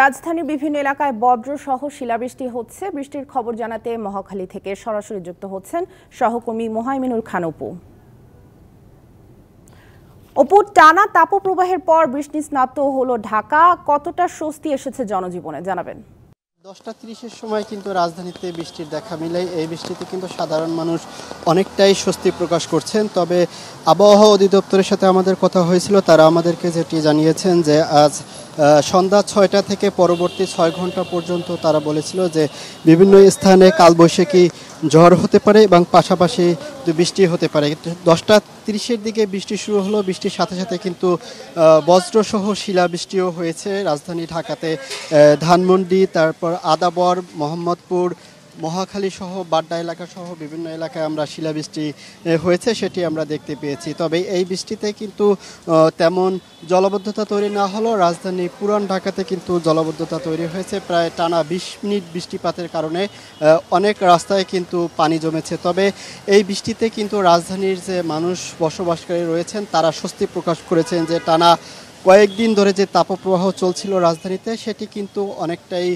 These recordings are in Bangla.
রাজধানীর বিভিন্ন এলাকায় বজ্রসহ শিলাবৃষ্টি হচ্ছে। বৃষ্টির খবর জানাতে মহাখালী থেকে সরাসরি যুক্ত হচ্ছেন সহকর্মী মোহাইমিনুল খান অপু। অপু, টানা তাপপ্রবাহের পর বৃষ্টি স্নাত হলো ঢাকা, কতটা স্বস্তি এসেছে জনজীবনে জানাবেন। 10:30-এর সময় কিন্তু রাজধানীতে বৃষ্টির দেখা মিলে। এই বৃষ্টিতে কিন্তু সাধারণ মানুষ অনেকটাই স্বস্তি প্রকাশ করছেন। তবে আবহাওয়া অধিদপ্তরের সাথে আমাদের কথা হয়েছিল, তারা আমাদেরকে যেটি জানিয়েছেন যে আজ সন্ধ্যা 6টা থেকে পরবর্তী 6 ঘন্টা পর্যন্ত তারা বলেছিল যে বিভিন্ন স্থানে কালবৈশাখী ঝড় হতে পারে এবং পাশাপাশি বৃষ্টি হতে পারে। 10:30-এর দিকে বৃষ্টি শুরু হলো। বৃষ্টির সাথে সাথে কিন্তু বজ্রসহ শিলাবৃষ্টিও হয়েছে রাজধানী ঢাকাতে। ধানমন্ডি, তারপর আদাবর, মোহাম্মদপুর, মহাখালী সহ বাড্ডা এলাকা সহ বিভিন্ন এলাকায় আমরা শিলাবৃষ্টি হয়েছে সেটি আমরা দেখতে পেয়েছি। তবে এই বৃষ্টিতে কিন্তু তেমন জলাবদ্ধতা তৈরি না হলেও রাজধানী পুরান ঢাকাতে কিন্তু জলাবদ্ধতা তৈরি হয়েছে। প্রায় টানা 20 মিনিট বৃষ্টিপাতের কারণে অনেক রাস্তায় কিন্তু পানি জমেছে। তবে এই বৃষ্টিতে কিন্তু রাজধানীর যে মানুষ বসবাসকারী রয়েছেন তারা স্বস্তি প্রকাশ করেছেন যে টানা কয়েকদিন ধরে যে তাপপ্রবাহ চলছিল রাজধানীতে সেটি কিন্তু অনেকটাই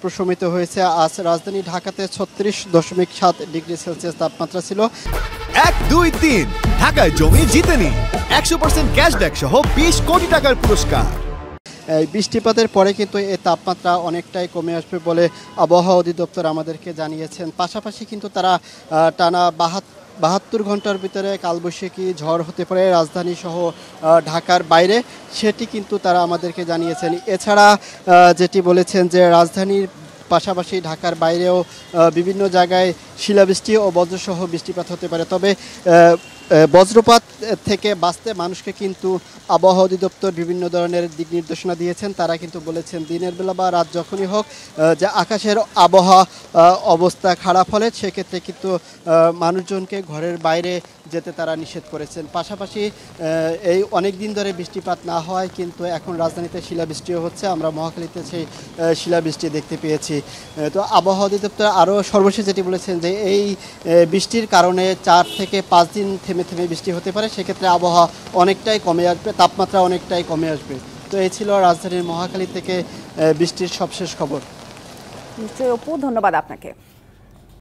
প্রশমিত হয়েছে। আজ রাজধানী ঢাকাতে 36.7 ডিগ্রি সেলসিয়াস তাপমাত্রা ছিল। 1, 2, 3 ঢাকায় জমি জিতে নিন 100% ক্যাশব্যাক সহ 20 কোটি টাকার পুরস্কার। এই বৃষ্টিপাতের পরে কিন্তু এই তাপমাত্রা অনেকটাই কমে আসবে বলে আবহাওয়া অধিদপ্তর আমাদেরকে জানিয়েছেন। পাশাপাশি কিন্তু তারা টানা 72 ঘন্টার ভিতরে কালবৈশাখী ঝড় হতে পারে রাজধানী সহ ঢাকার বাইরে, সেটি কিন্তু তারা আমাদেরকে জানিয়েছেন। এছাড়া যেটি বলেছেন যে রাজধানীর পাশাপাশি ঢাকার বাইরেও বিভিন্ন জায়গায় শিলাবৃষ্টি ও বজ্রসহ বৃষ্টিপাত হতে পারে। তবে বজ্রপাত থেকে বাঁচতে মানুষকে কিন্তু আবহাওয়া অধিদপ্তর বিভিন্ন ধরনের দিক নির্দেশনা দিয়েছেন। তারা কিন্তু বলেছেন দিনের বেলা বা রাত যখনই হোক যে আকাশের আবহাওয়া অবস্থা খারাপ হলে সেক্ষেত্রে কিন্তু মানুষজনকে ঘরের বাইরে যেতে তারা নিষেধ করেছেন। পাশাপাশি এই অনেক দিন ধরে বৃষ্টিপাত না হওয়ায় কিন্তু এখন রাজধানীতে শিলাবৃষ্টিও হচ্ছে। আমরা মহাখালীতে সেই শিলাবৃষ্টি দেখতে পেয়েছি। তো আবহাওয়া অধিদপ্তর আরও সর্বশেষ যেটি বলেছেন যে এই বৃষ্টির কারণে 4 থেকে 5 দিন থেমে থেমে বৃষ্টি হতে পারে, সেক্ষেত্রে আবহাওয়া অনেকটাই কমে আসবে, তাপমাত্রা অনেকটাই কমে আসবে। তো এই ছিল রাজধানীর মহাখালী থেকে বৃষ্টির সবশেষ খবর। নিশ্চয়ই অপু, ধন্যবাদ আপনাকে।